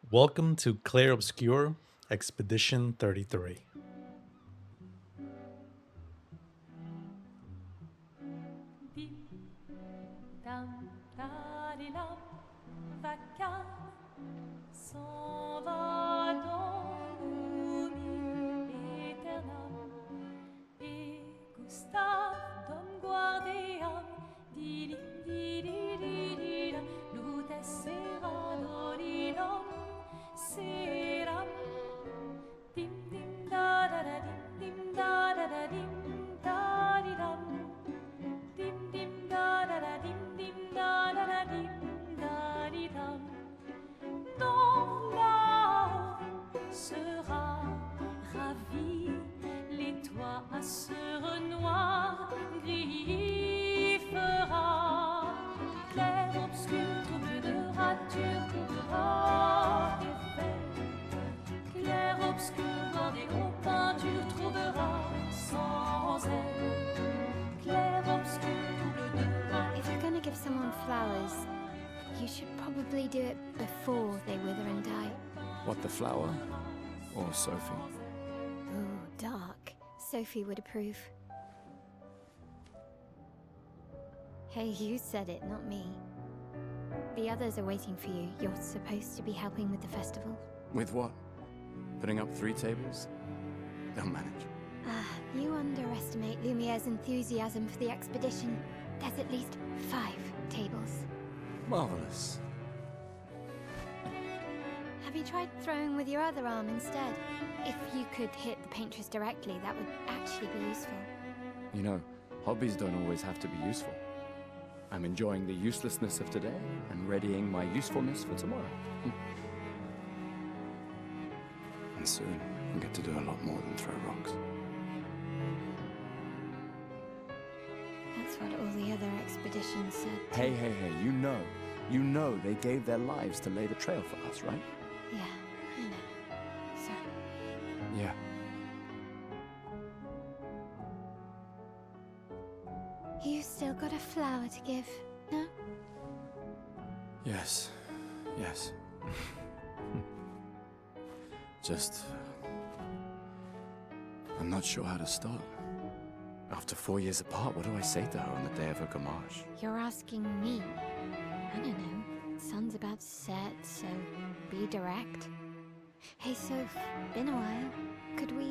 Welcome to Clair Obscur Expedition 33. Dim, dam, dadilam, vacarme s'en va dans l'oubli éternel. Et Gustave, dom guardiam, didim, dididididam, lutes sera dodidam, seram. Dim, dim, da da da, dim, da da da, dim, da di dam. Dim dim da da da dim dim da da da dim da di dam. Dans là-haut sera ravi, les toits à sœur noir gris fera. Clair obscur, trouble de rature, trouvera effet. Clair obscur, dans des hauts peintures, trouvera sans elle. Clair obscur, trouble de rature. If you're gonna give someone flowers, you should probably do it before they wither and die. What, the flower? Or Sophie? Ooh, dark. Sophie would approve. Hey, you said it, not me. The others are waiting for you. You're supposed to be helping with the festival. With what? Putting up 3 tables? They'll manage. You underestimate Lumiere's enthusiasm for the expedition. There's at least 5 tables. Marvelous. Have you tried throwing with your other arm instead? If you could hit the Paintress directly, that would actually be useful. You know, hobbies don't always have to be useful. I'm enjoying the uselessness of today and readying my usefulness for tomorrow. And soon, I'll get to do a lot more than throw rocks. That's what all the other expeditions said. Hey, you know they gave their lives to lay the trail for us, right? Yeah, I know. Sorry. Yeah. You still got a flower to give, no? Yes. Just... I'm not sure how to start. After 4 years apart, what do I say to her on the day of her Gommage? You're asking me. I don't know. Sun's about to set, so be direct. Hey, Soph, been a while. Could we...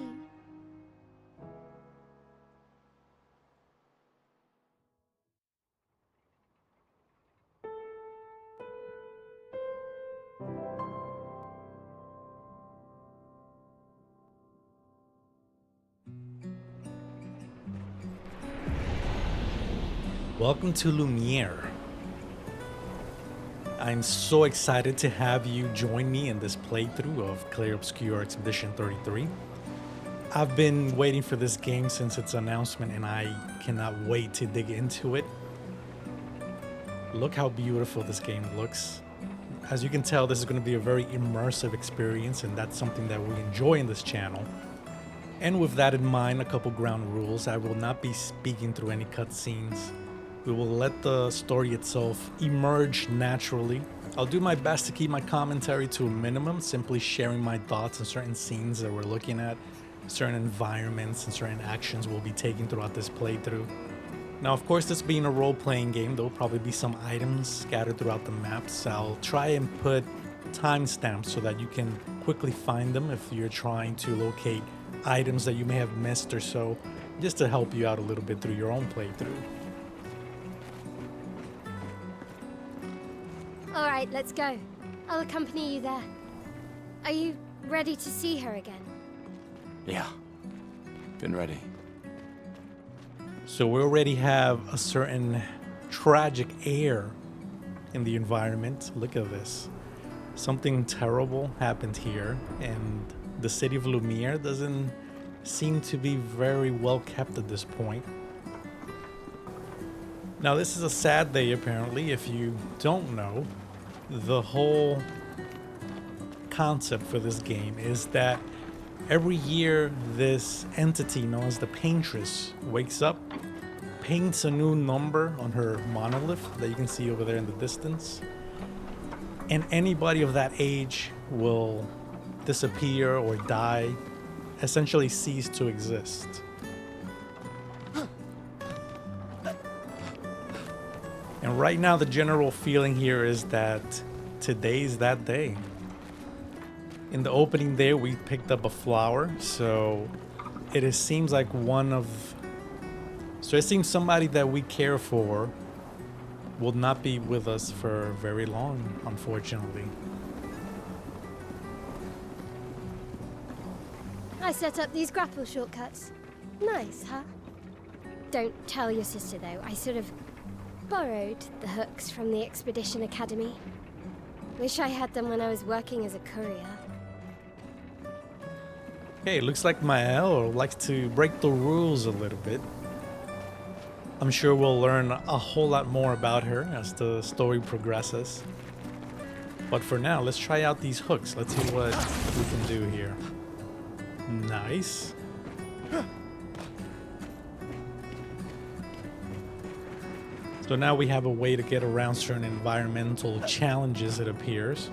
Welcome to Lumiere. I'm so excited to have you join me in this playthrough of Clair Obscur Expedition 33. I've been waiting for this game since its announcement and I cannot wait to dig into it. Look how beautiful this game looks. As you can tell, this is going to be a very immersive experience, and that's something that we enjoy in this channel. And with that in mind, a couple ground rules. I will not be speaking through any cutscenes. We will let the story itself emerge naturally. I'll do my best to keep my commentary to a minimum, simply sharing my thoughts on certain scenes that we're looking at, certain environments and certain actions we'll be taking throughout this playthrough. Now, of course, this being a role-playing game, there'll probably be some items scattered throughout the maps. I'll try and put timestamps so that you can quickly find them if you're trying to locate items that you may have missed or so, just to help you out a little bit through your own playthrough. All right, let's go. I'll accompany you there. Are you ready to see her again? Yeah. Been ready. So we already have a certain tragic air in the environment. Look at this. Something terrible happened here, and the city of Lumiere doesn't seem to be very well kept at this point. Now, this is a sad day, apparently. If you don't know, the whole concept for this game is that every year this entity known as the Paintress wakes up, paints a new number on her monolith that you can see over there in the distance, and anybody of that age will disappear or die, essentially cease to exist. And right now, the general feeling here is that today's that day. In the opening there, we picked up a flower, so it seems like it seems somebody that we care for will not be with us for very long, unfortunately. I set up these grapple shortcuts. Nice, huh? Don't tell your sister, though. I sort of borrowed the hooks from the Expedition Academy. Wish I had them when I was working as a courier. Hey, it looks like Maelle likes to break the rules a little bit. I'm sure we'll learn a whole lot more about her as the story progresses. But for now, let's try out these hooks. Let's see what we can do here. Nice. So now we have a way to get around certain environmental challenges, it appears.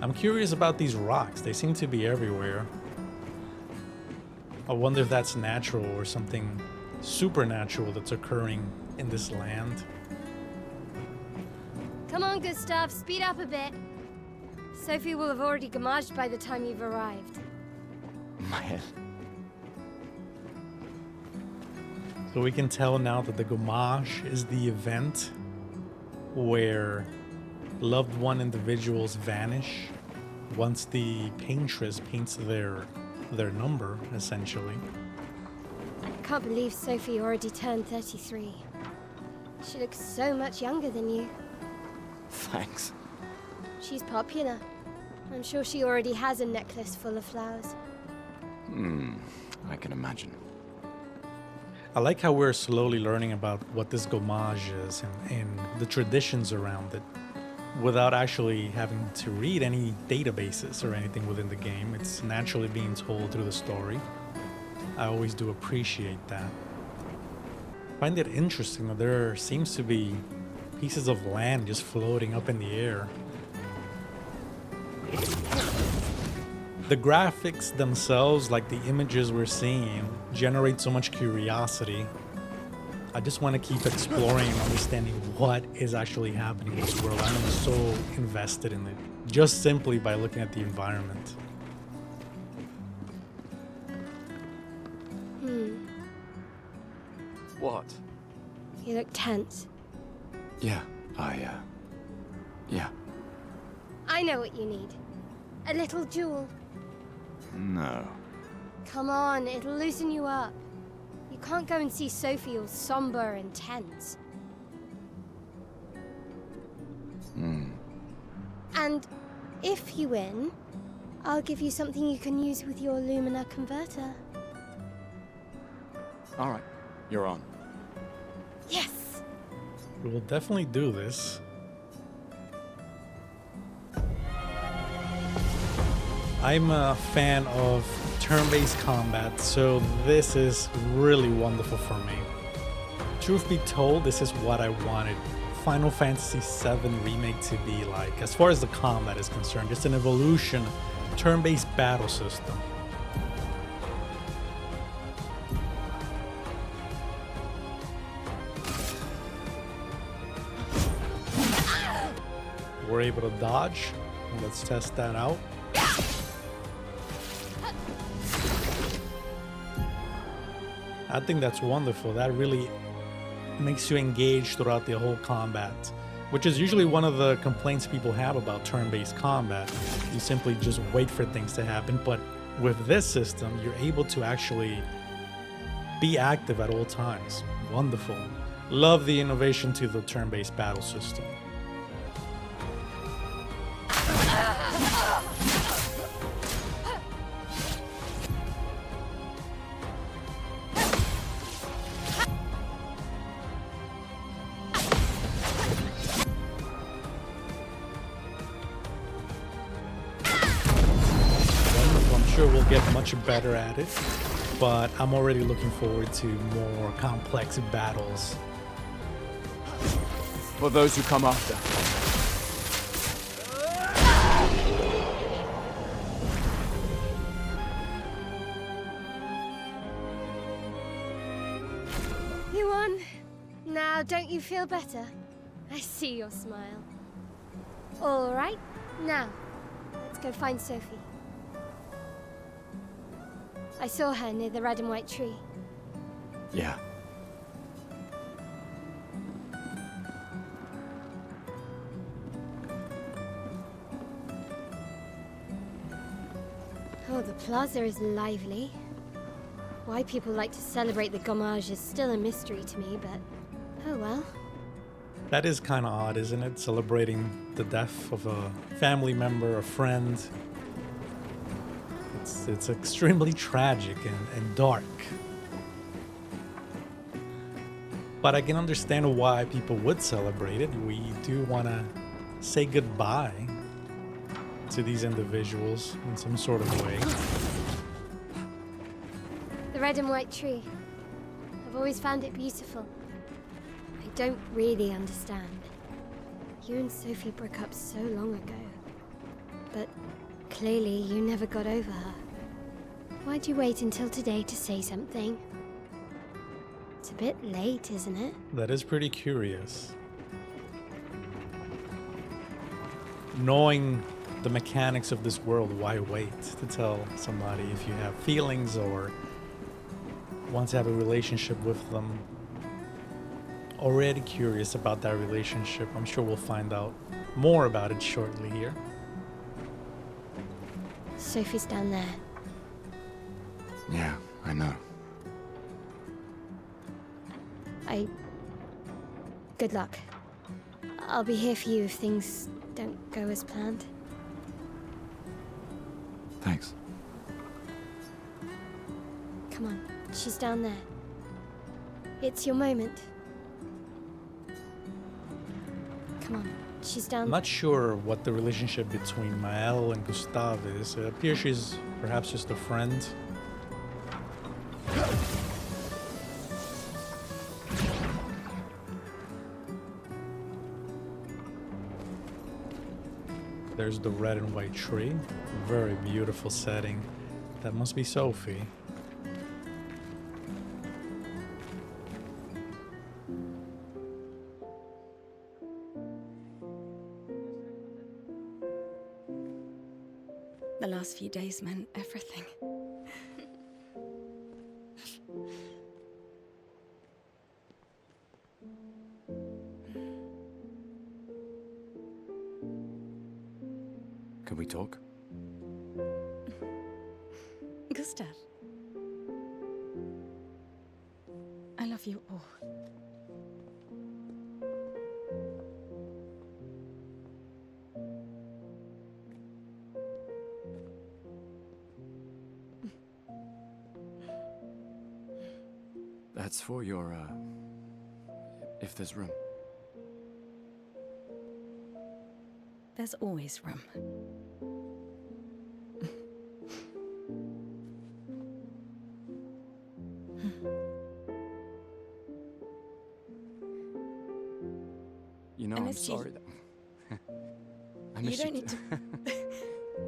I'm curious about these rocks. They seem to be everywhere. I wonder if that's natural or something supernatural that's occurring in this land. Come on, Gustave, speed up a bit. Sophie will have already gommaged by the time you've arrived. Maelle. So we can tell now that the Gommage is the event where loved one individuals vanish once the Paintress paints their number, essentially. I can't believe Sophie already turned 33. She looks so much younger than you. Thanks. She's popular. I'm sure she already has a necklace full of flowers. I can imagine. I like how we're slowly learning about what this Gommage is and the traditions around it without actually having to read any databases or anything within the game. It's naturally being told through the story. I always do appreciate that. I find it interesting that there seems to be pieces of land just floating up in the air. The graphics themselves, like the images we're seeing, generate so much curiosity. I just want to keep exploring and understanding what is actually happening in this world. I'm so invested in it, just simply by looking at the environment. What? You look tense. Yeah, yeah. I know what you need. A little jewel. No. Come on, it'll loosen you up. You can't go and see Sophie all somber and tense. And if you win, I'll give you something you can use with your Lumina converter. Alright, you're on. Yes! We will definitely do this. I'm a fan of turn-based combat, so this is really wonderful for me. Truth be told, this is what I wanted Final Fantasy VII Remake to be like, as far as the combat is concerned. Just an evolution, turn-based battle system. We're able to dodge. Let's test that out. I think that's wonderful. That really makes you engage throughout the whole combat, which is usually one of the complaints people have about turn-based combat. You simply just wait for things to happen, but with this system, you're able to actually be active at all times. Wonderful. Love the innovation to the turn-based battle system. We'll get much better at it, but I'm already looking forward to more complex battles. For those who come after. Now, don't you feel better? I see your smile. All right, now, let's go find Sophie. I saw her near the red and white tree. Yeah. Oh, the plaza is lively. Why people like to celebrate the Gommage is still a mystery to me, but oh well. That is kind of odd, isn't it? Celebrating the death of a family member, a friend. It's extremely tragic and dark. But I can understand why people would celebrate it. We do want to say goodbye to these individuals in some sort of way. The red and white tree. I've always found it beautiful. I don't really understand. You and Sophie broke up so long ago. But clearly you never got over her. Why'd you wait until today to say something? It's a bit late, isn't it? That is pretty curious. Knowing the mechanics of this world, why wait to tell somebody if you have feelings or want to have a relationship with them? Already curious about that relationship. I'm sure we'll find out more about it shortly here. Sophie's down there. Yeah, I know. Good luck. I'll be here for you if things don't go as planned. Thanks. Come on, she's down there. It's your moment. Come on, she's down I'm not sure what the relationship between Maelle and Gustave is. It appears she's perhaps just a friend. There's the red and white tree. Very beautiful setting. That must be Sophie. The last few days meant everything. Can we talk? Gustave. I love you all. That's for your, if there's room. There's always room. You know, I I'm missed you. sorry that... I You missed don't you. need to...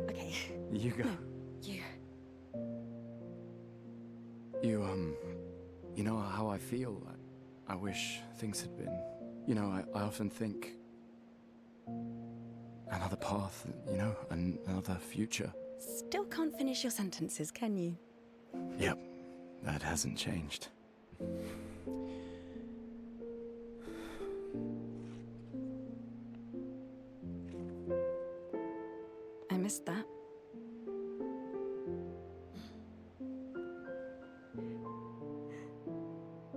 Okay. You go. No, you. You know how I feel? I wish things had been... You know, I often think... Another path, you know, another future. Still can't finish your sentences, can you? Yep, that hasn't changed. I missed that.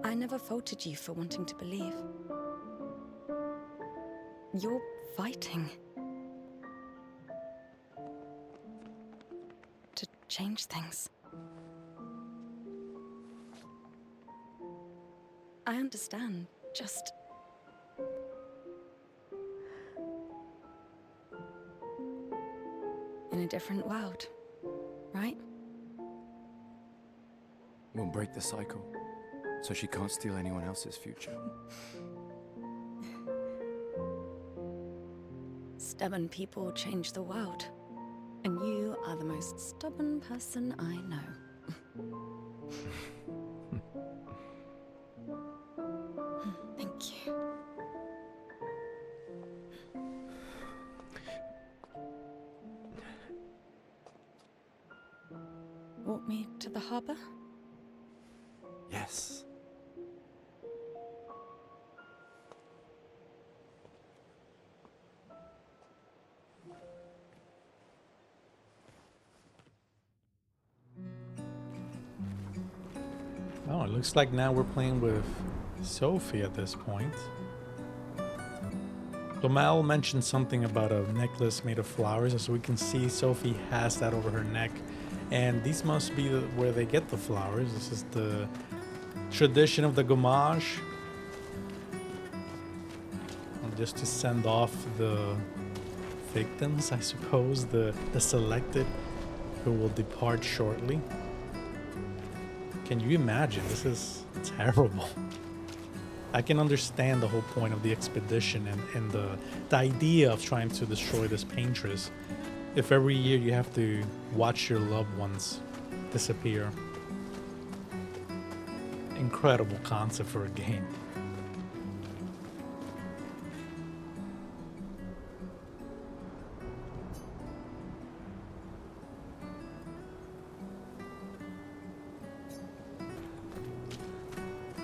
I never faulted you for wanting to believe. You're fighting to change things. I understand, just... in a different world, right? We'll break the cycle, so she can't steal anyone else's future. Stubborn people change the world, and you are the most stubborn person I know. Thank you. walk me to the harbour? Yes. Oh, it looks like now we're playing with Sophie at this point. So Maelle mentioned something about a necklace made of flowers, as we can see Sophie has that over her neck. And these must be where they get the flowers. This is the tradition of the Gommage. Just to send off the victims, I suppose, the selected who will depart shortly. Can you imagine? This is terrible. I can understand the whole point of the expedition and the idea of trying to destroy this Paintress. If every year you have to watch your loved ones disappear. Incredible concept for a game.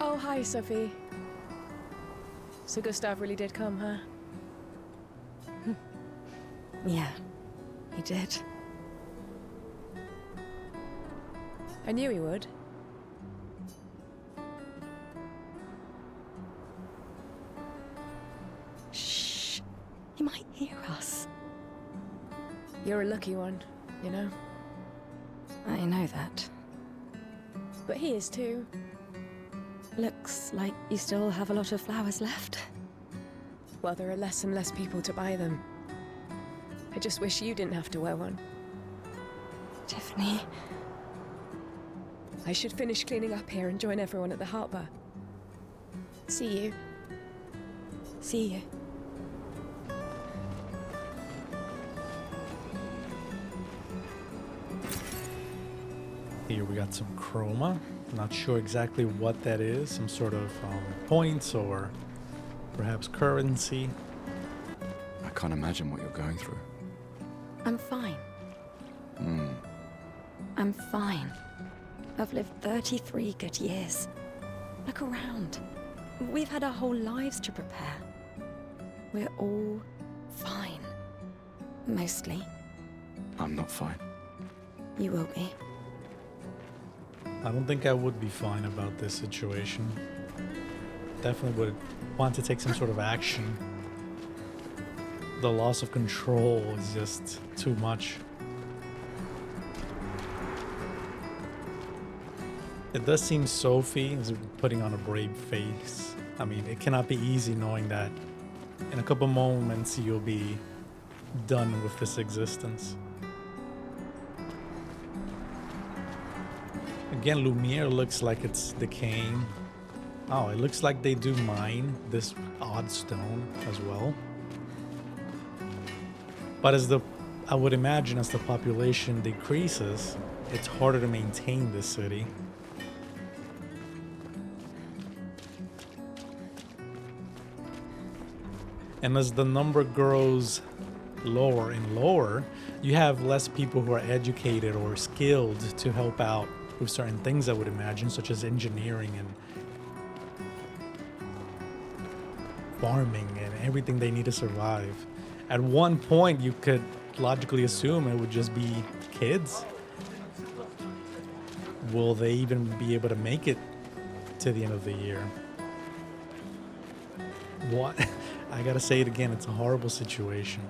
Oh, hi, Sophie. So Gustave really did come, huh? Yeah, he did. I knew he would. Shh. He might hear us. You're a lucky one, you know? I know that. But he is too. Looks like you still have a lot of flowers left. Well, there are less and less people to buy them. I just wish you didn't have to wear one. Tiffanie. I should finish cleaning up here and join everyone at the harbour. See you. See you. Here we got some chroma. Not sure exactly what that is. Some sort of points or perhaps currency. I can't imagine what you're going through. I'm fine. I'm fine. I've lived 33 good years. Look around. We've had our whole lives to prepare. We're all fine. Mostly. I'm not fine. You will be. I don't think I would be fine about this situation. Definitely would want to take some sort of action. The loss of control is just too much. It does seem Sophie is putting on a brave face. I mean, it cannot be easy knowing that in a couple moments you'll be done with this existence. Again, Lumiere looks like it's decaying. Oh, it looks like they do mine this odd stone as well. But I would imagine as the population decreases, it's harder to maintain this city. And as the number grows lower and lower, you have less people who are educated or skilled to help out with certain things, I would imagine, such as engineering and farming and everything they need to survive. At one point, you could logically assume it would just be kids. Will they even be able to make it to the end of the year? What? I gotta say it again, it's a horrible situation.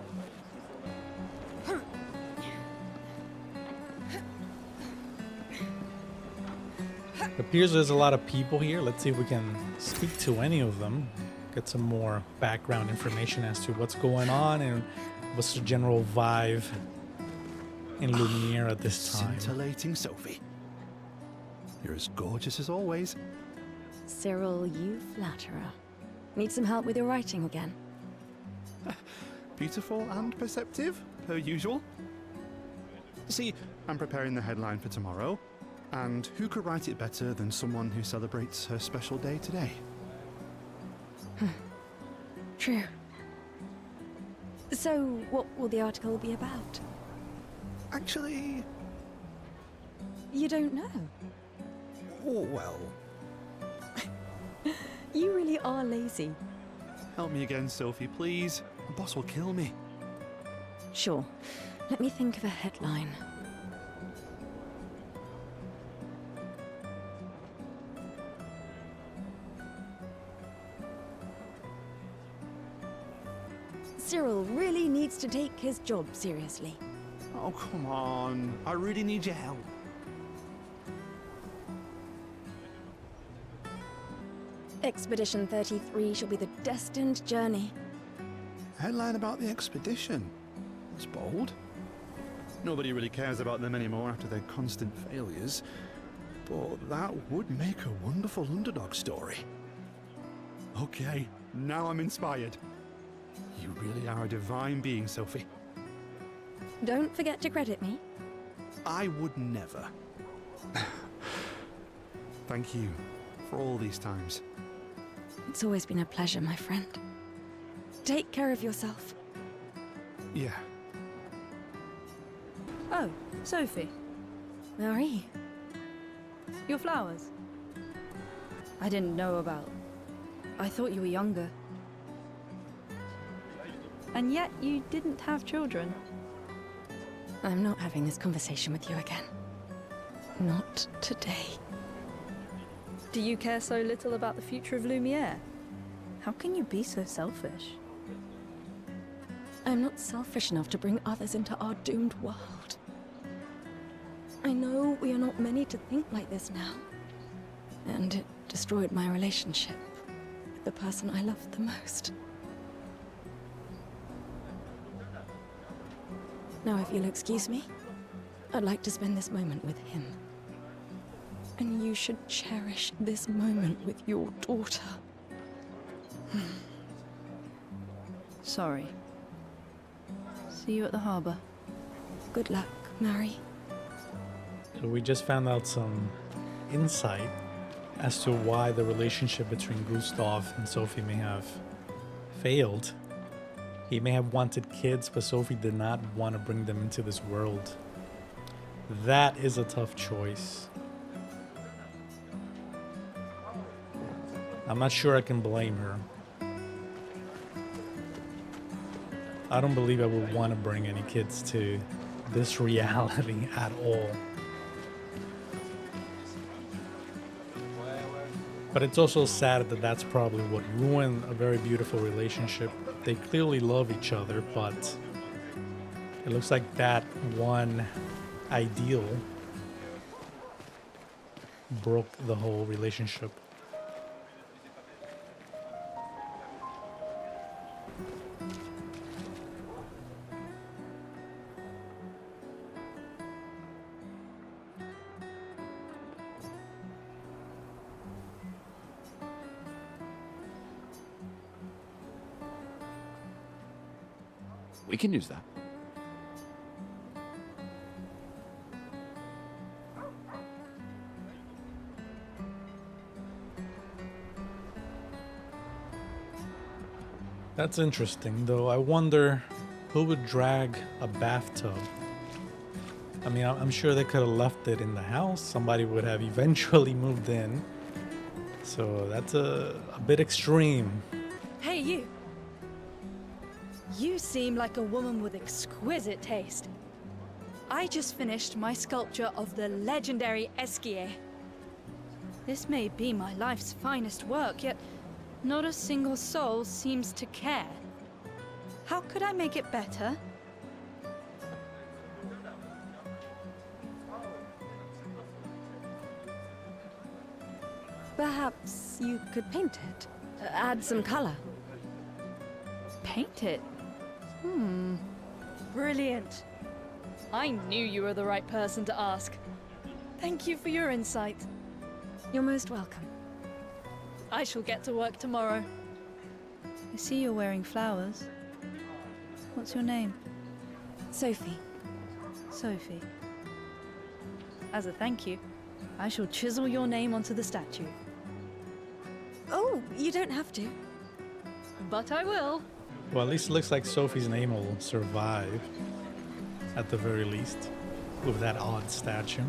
It appears there's a lot of people here. Let's see if we can speak to any of them. Get some more background information as to what's going on and what's the general vibe in Lumiere at this time. Scintillating Sophie. You're as gorgeous as always. Cyril, you flatterer. Need some help with your writing again? Beautiful and perceptive, per usual. See, I'm preparing the headline for tomorrow, and who could write it better than someone who celebrates her special day today? True. So, what will the article be about? Actually, You don't know? Oh, well. You really are lazy. Help me again, Sophie, please. The boss will kill me. Sure. Let me think of a headline. Cyril really needs to take his job seriously. Oh, come on. I really need your help. Expedition 33 shall be the destined journey. Headline about the expedition. That's bold. Nobody really cares about them anymore after their constant failures. But that would make a wonderful underdog story. Okay, now I'm inspired. You really are a divine being, Sophie. Don't forget to credit me. I would never. Thank you for all these times. It's always been a pleasure, my friend. Take care of yourself. Yeah. Oh, Sophie, Marie. your flowers. I didn't know about. I thought you were younger. And yet you didn't have children. I'm not having this conversation with you again. Not today. Do you care so little about the future of Lumiere? How can you be so selfish? I'm not selfish enough to bring others into our doomed world. I know we are not many to think like this now. And it destroyed my relationship with the person I loved the most. Now, if you'll excuse me, I'd like to spend this moment with him. And you should cherish this moment with your daughter. Sorry. See you at the harbor. Good luck, Marie. So we just found out some insight as to why the relationship between Gustave and Sophie may have failed. He may have wanted kids, but Sophie did not want to bring them into this world. That is a tough choice. I'm not sure I can blame her. I don't believe I would want to bring any kids to this reality at all. But it's also sad that that's probably what ruined a very beautiful relationship. They clearly love each other, but it looks like that one ideal broke the whole relationship. We can use that. That's interesting, though. I wonder who would drag a bathtub. I mean, I'm sure they could have left it in the house. Somebody would have eventually moved in. So that's a bit extreme. Hey, you! You seem like a woman with exquisite taste. I just finished my sculpture of the legendary Esquier. This may be my life's finest work, yet not a single soul seems to care. How could I make it better? Perhaps you could paint it. Add some color. Paint it? Brilliant. I knew you were the right person to ask. Thank you for your insight. You're most welcome. I shall get to work tomorrow. I see you're wearing flowers. What's your name? Sophie. Sophie. As a thank you, I shall chisel your name onto the statue. Oh, you don't have to. But I will. Well, at least it looks like Sophie's name will survive, at the very least, with that odd statue.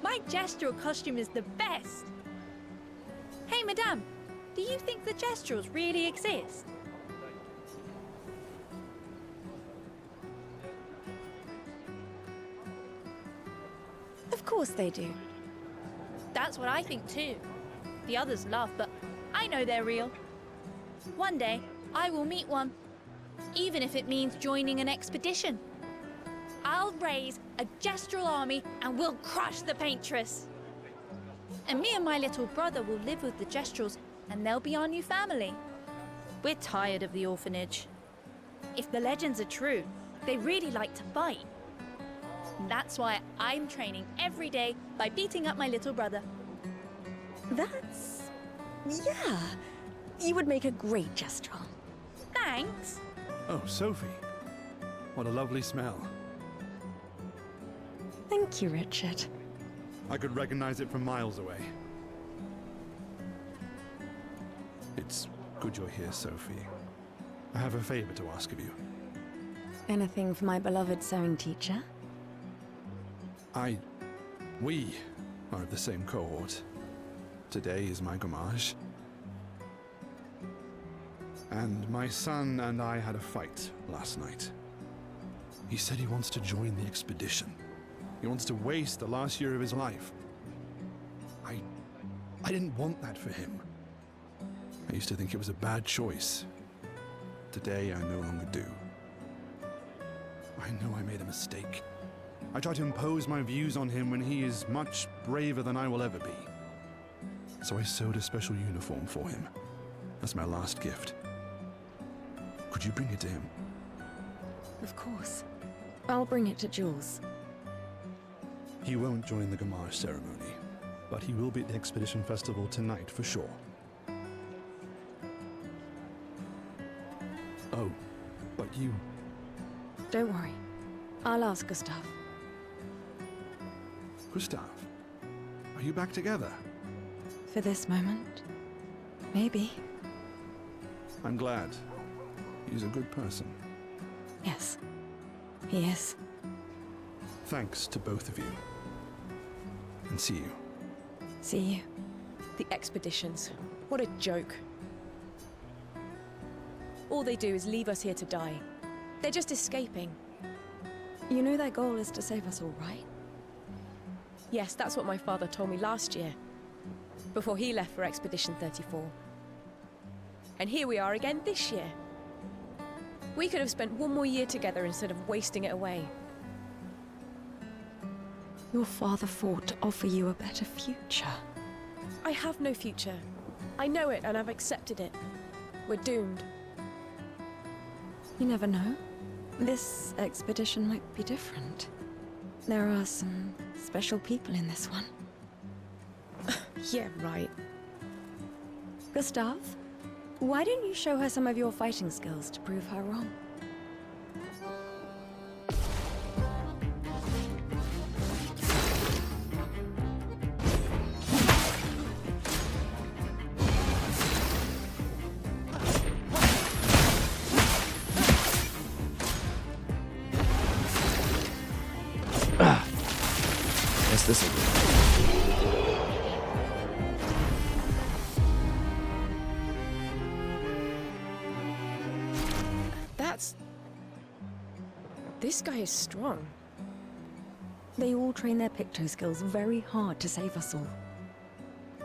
My gestural costume is the best! Hey, madame, do you think the gestrals really exist? Of course they do. That's what I think too. The others laugh, but I know they're real. One day, I will meet one. Even if it means joining an expedition. I'll raise a gestural army and we'll crush the Paintress. And me and my little brother will live with the gestrals and they'll be our new family. We're tired of the orphanage. If the legends are true, they really like to fight. And that's why I'm training every day by beating up my little brother. That's... yeah. You would make a great gestural. Thanks. Oh, Sophie. What a lovely smell. Thank you, Richard. I could recognize it from miles away. It's good you're here, Sophie. I have a favor to ask of you. Anything for my beloved sewing teacher? We are of the same cohort. Today is my Gommage. And my son and I had a fight last night. He said he wants to join the expedition. He wants to waste the last year of his life. I didn't want that for him. I used to think it was a bad choice. Today, I no longer do. I know I made a mistake. I tried to impose my views on him when he is much braver than I will ever be. So I sewed a special uniform for him. That's my last gift. Could you bring it to him? Of course. I'll bring it to Jules. He won't join the Gommage ceremony, but he will be at the Expedition Festival tonight for sure. Oh, but you... Don't worry. I'll ask Gustave. Gustave, are you back together? For this moment? Maybe. I'm glad. He's a good person. Yes. He is. Thanks to both of you. And see you. See you. The expeditions. What a joke. All they do is leave us here to die. They're just escaping. You know their goal is to save us all, right? Yes, that's what my father told me last year. Before he left for Expedition 34. And here we are again this year. We could have spent one more year together instead of wasting it away. Your father fought to offer you a better future. I have no future. I know it and I've accepted it. We're doomed. You never know. This expedition might be different. There are some special people in this one. Yeah, right. Gustave, why don't you show her some of your fighting skills to prove her wrong? Guess this will do. This guy is strong. They all train their picto skills very hard to save us all.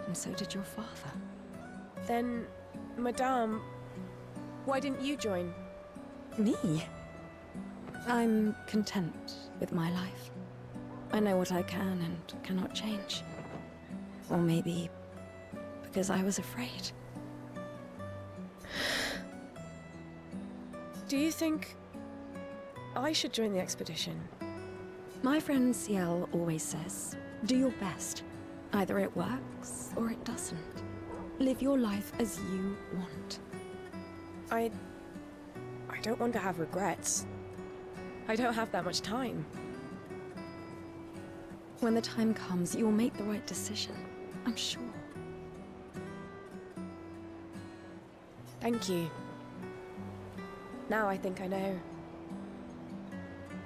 And so did your father. Then, Madame, why didn't you join? Me? I'm content with my life. I know what I can and cannot change. Or maybe because I was afraid. Do you think I should join the expedition? My friend Ciel always says, do your best. Either it works or it doesn't. Live your life as you want. I don't want to have regrets. I don't have that much time. When the time comes, you'll make the right decision. I'm sure. Thank you. Now I think I know.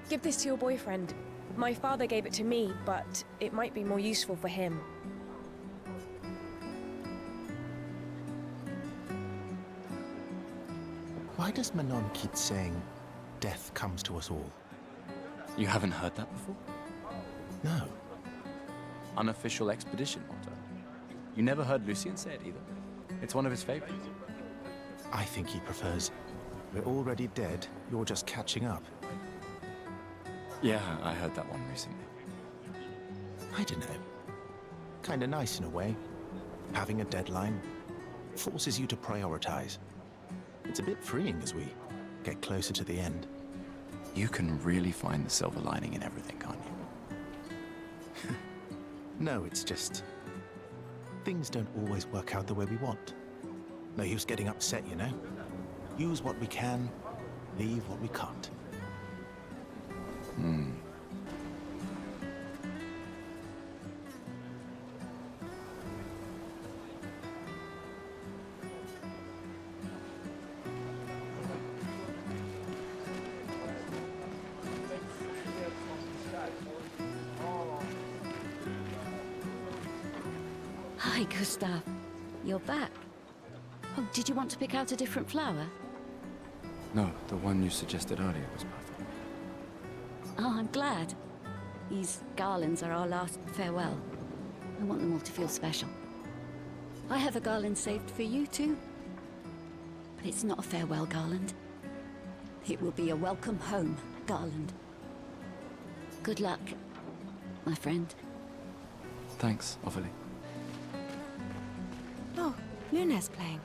Give this to your boyfriend. My father gave it to me, but it might be more useful for him. Why does Manon keep saying, death comes to us all? You haven't heard that before? No. Unofficial expedition motto. You never heard Lucien say it either. It's one of his favorites. I think he prefers, we're already dead, you're just catching up. Yeah, I heard that one recently. I don't know. Kinda nice in a way. Having a deadline forces you to prioritize. It's a bit freeing as we get closer to the end. You can really find the silver lining in everything, can't you? No, it's just... things don't always work out the way we want. No use getting upset, you know? Use what we can, leave what we can't. Hi, Gustave. You're back. Oh, did you want to pick out a different flower? No, the one you suggested earlier was perfect. Oh, I'm glad. These garlands are our last farewell. I want them all to feel special. I have a garland saved for you too. But it's not a farewell garland. It will be a welcome home garland. Good luck, my friend. Thanks, Ophelie. Oh, Luna's playing.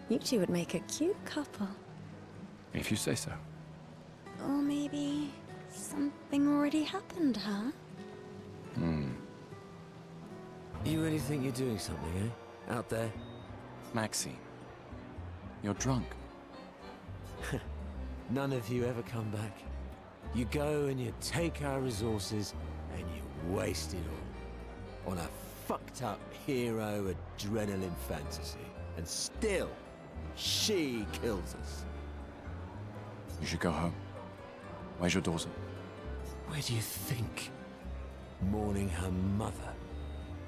You two would make a cute couple. If you say so. Or maybe something already happened, huh? You really think you're doing something, eh? Out there? Maxime, you're drunk. None of you ever come back. You go and you take our resources and you waste it all. On a fucked up hero adrenaline fantasy. And still, she kills us. You should go home. Where's your daughter? Where do you think? Mourning her mother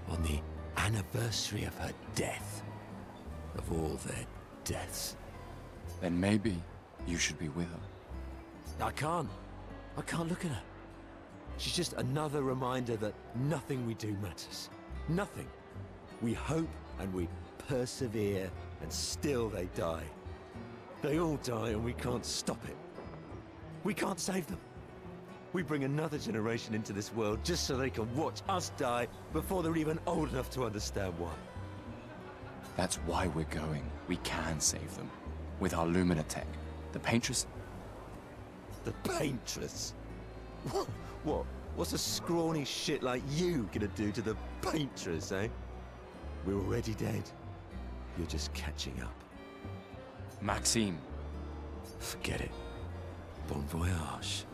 on the anniversary of her death. Of all their deaths. Then maybe you should be with her. I can't look at her. She's just another reminder that nothing we do matters. Nothing. We hope and we persevere, and still they die. They all die and we can't stop it. We can't save them. We bring another generation into this world just so they can watch us die before they're even old enough to understand why. That's why we're going. We can save them. With our Lumina tech. The Paintress. The Paintress? What? What's a scrawny shit like you gonna do to the Paintress, eh? We're already dead. You're just catching up. Maxime. Forget it. Bon voyage.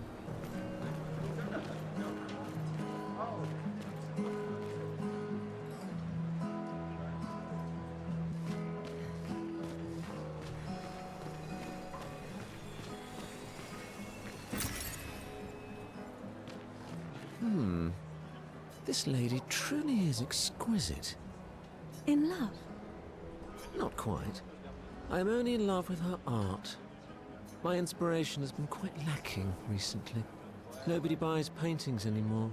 This lady truly is exquisite. In love? Not quite. I am only in love with her art. My inspiration has been quite lacking recently. Nobody buys paintings anymore.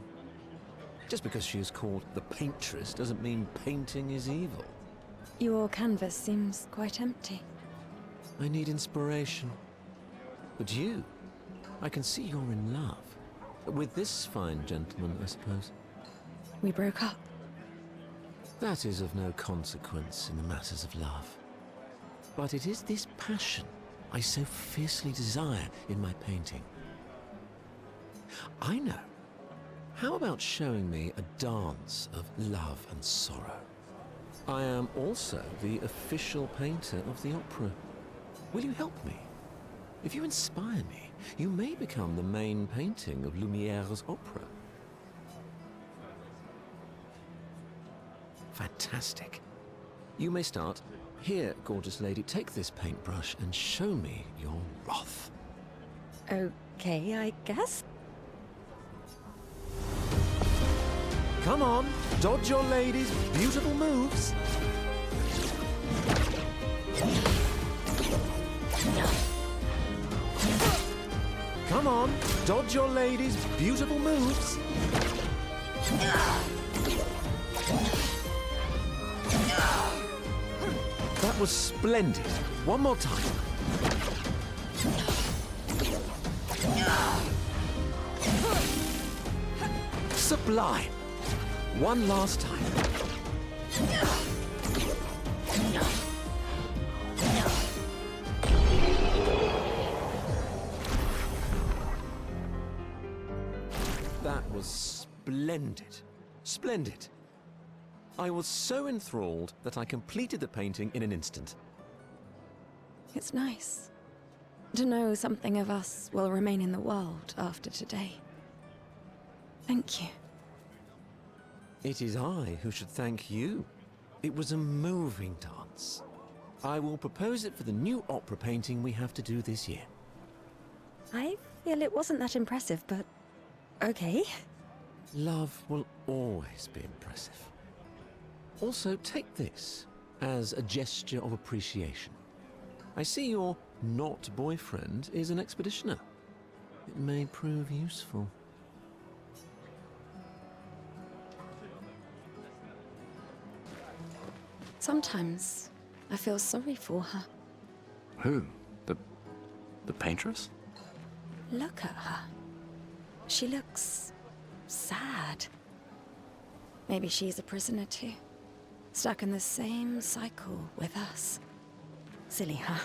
Just because she is called the Paintress doesn't mean painting is evil. Your canvas seems quite empty. I need inspiration. But you, I can see you're in love. With this fine gentleman, I suppose. We broke up. That is of no consequence in the matters of love. But it is this passion I so fiercely desire in my painting. I know. How about showing me a dance of love and sorrow? I am also the official painter of the opera. Will you help me? If you inspire me, you may become the main painting of Lumiere's opera. Fantastic. You may start. Here, gorgeous lady, take this paintbrush and show me your wrath. Okay, I guess. Come on, dodge your lady's beautiful moves. Come on, dodge your lady's beautiful moves. That was splendid. One more time. Sublime. One last time. That was splendid. Splendid. I was so enthralled that I completed the painting in an instant. It's nice to know something of us will remain in the world after today. Thank you. It is I who should thank you. It was a moving dance. I will propose it for the new opera painting we have to do this year. I feel it wasn't that impressive, but okay. Love will always be impressive. Also, take this as a gesture of appreciation. I see your not boyfriend is an expeditioner. It may prove useful. Sometimes I feel sorry for her. Who? The Paintress? Look at her. She looks sad. Maybe she's a prisoner too. Stuck in the same cycle with us. Silly, huh?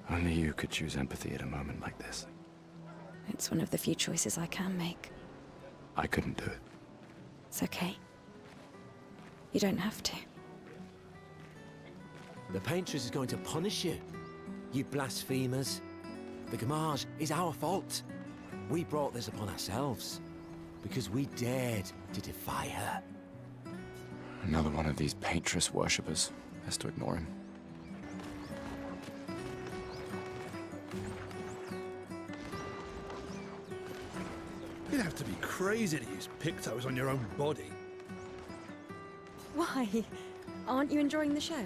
Only you could choose empathy at a moment like this. It's one of the few choices I can make. I couldn't do it. It's okay. You don't have to. The Paintress is going to punish you, you blasphemers. The Gommage is our fault. We brought this upon ourselves because we dared to defy her. Another one of these Paintress worshippers. Best to ignore him. You'd have to be crazy to use pictos on your own body. Why? Aren't you enjoying the show?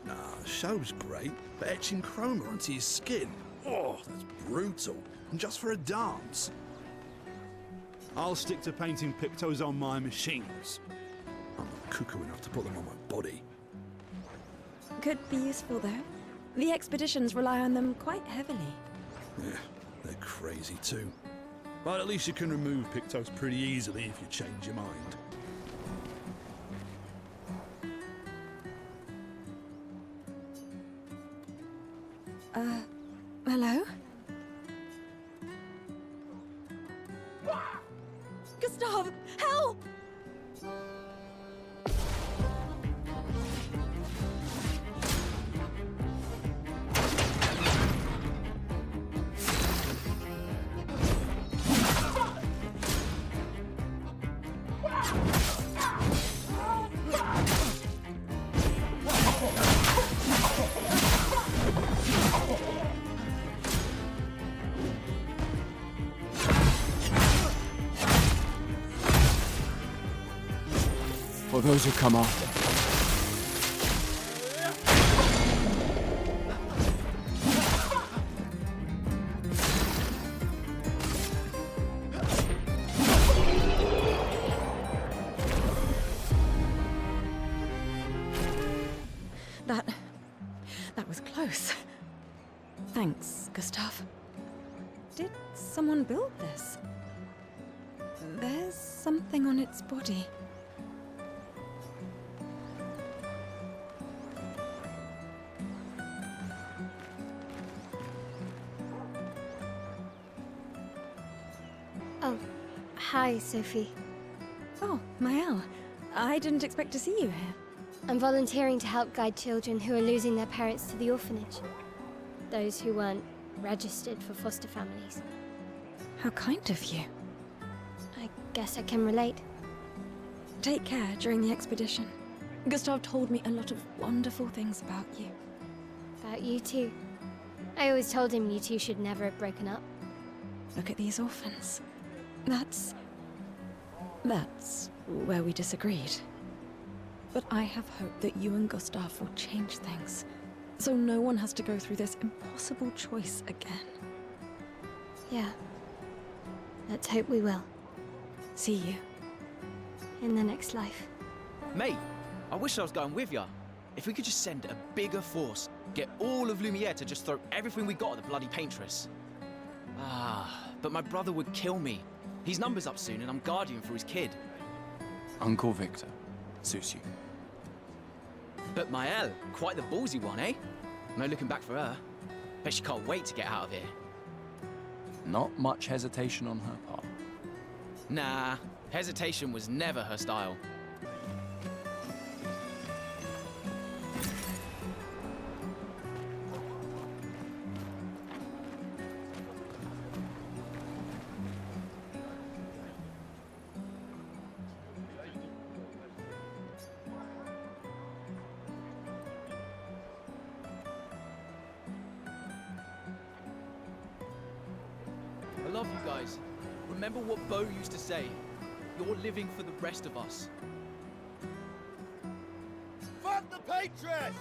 Nah, the show's great, but etching chroma onto your skin, oh, that's brutal. And just for a dance. I'll stick to painting pictos on my machines. I'm not cuckoo enough to put them on my body. Could be useful though. The expeditions rely on them quite heavily. Yeah, they're crazy too. But at least you can remove pictos pretty easily if you change your mind. Hello? Gustave, help! For those who come after. That was close. Thanks, Gustave. Did someone build this? There's something on its body. Oh, hi, Sophie. Oh, Maelle. I didn't expect to see you here. I'm volunteering to help guide children who are losing their parents to the orphanage. Those who weren't registered for foster families. How kind of you. I guess I can relate. Take care during the expedition. Gustave told me a lot of wonderful things about you. About you too. I always told him you two should never have broken up. Look at these orphans. That's That's where we disagreed. But I have hope that you and Gustave will change things, so no one has to go through this impossible choice again. Yeah. Let's hope we will. See you. In the next life. Mate, I wish I was going with ya. If we could just send a bigger force, get all of Lumiere to just throw everything we got at the bloody Paintress. But my brother would kill me. His number's up soon and I'm guardian for his kid. Uncle Victor. Suits you. But Maelle, quite the ballsy one, eh? No looking back for her. Bet she can't wait to get out of here. Not much hesitation on her part. Nah, hesitation was never her style. I love you guys. Remember what Beau used to say. You're living for the rest of us. Fuck the Paintress!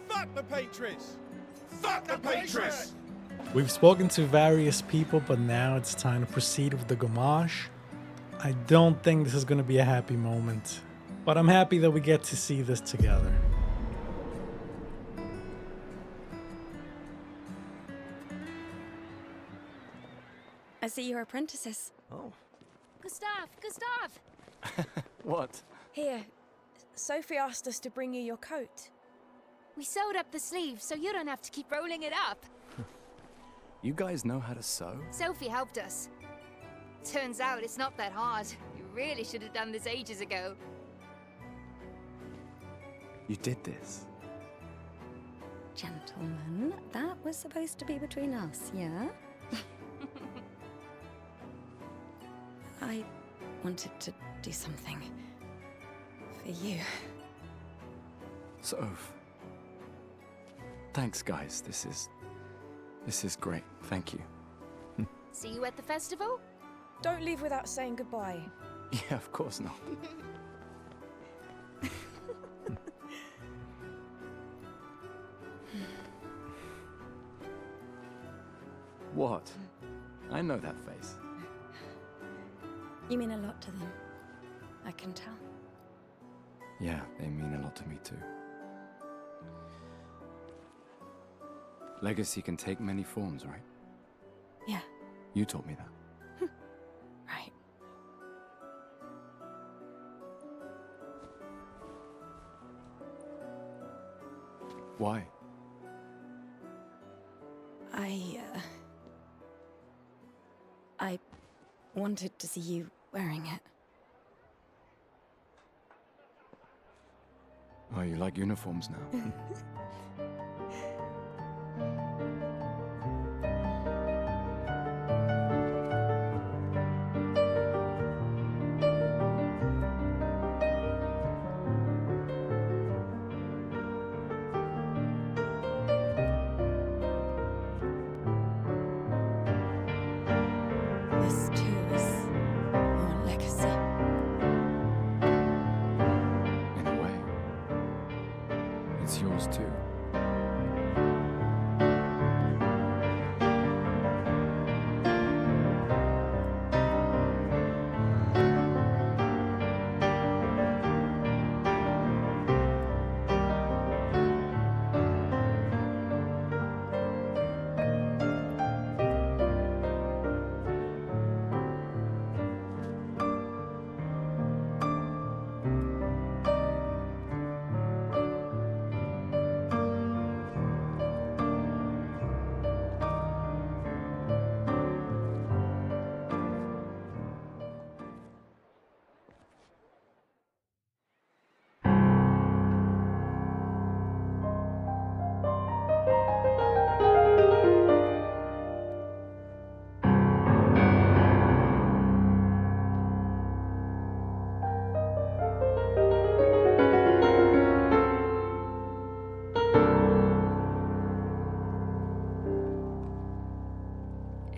Fuck the Paintress! Fuck the Paintress! We've spoken to various people, but now it's time to proceed with the Gommage. I don't think this is going to be a happy moment, but I'm happy that we get to see this together. I see you're apprentices. Oh. Gustave! What? Here, Sophie asked us to bring you your coat. We sewed up the sleeves so you don't have to keep rolling it up. You guys know how to sew? Sophie helped us. Turns out it's not that hard. You really should have done this ages ago. You did this? Gentlemen, that was supposed to be between us, yeah? I wanted to do something for you. Soph. Thanks, guys. This is great. Thank you. See you at the festival? Don't leave without saying goodbye. Yeah, of course not. What? I know that face. You mean a lot to them. I can tell. Yeah, they mean a lot to me too. Legacy can take many forms, right? Yeah. You taught me that. Right. Why? I wanted to see you wearing it. Oh, you like uniforms now? This too is your legacy. In a way. It's yours too.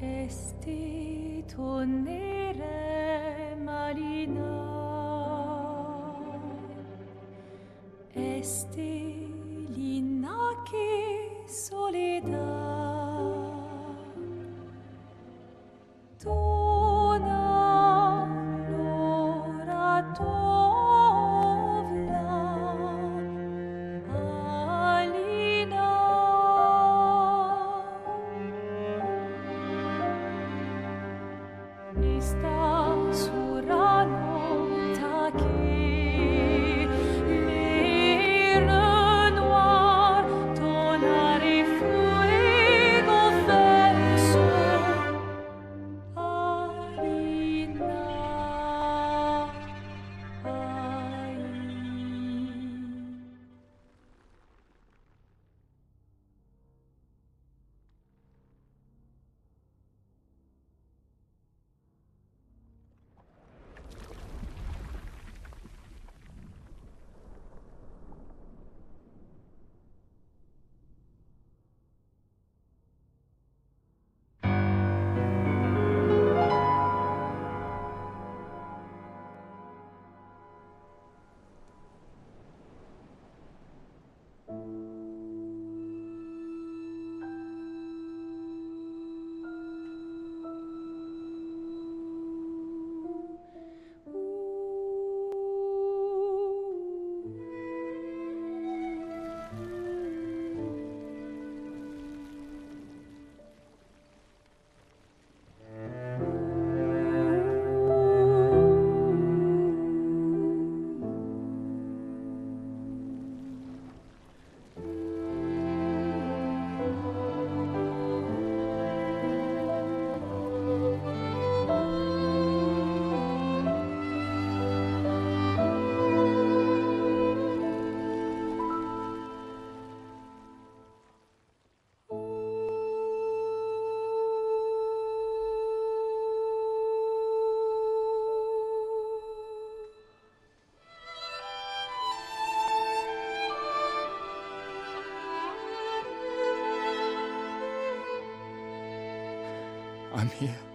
Este tonere marina. Este linaque soledad. Tona lora tovla alina. Esta surano take le noir tonare fuego verso alina ai. I'm here.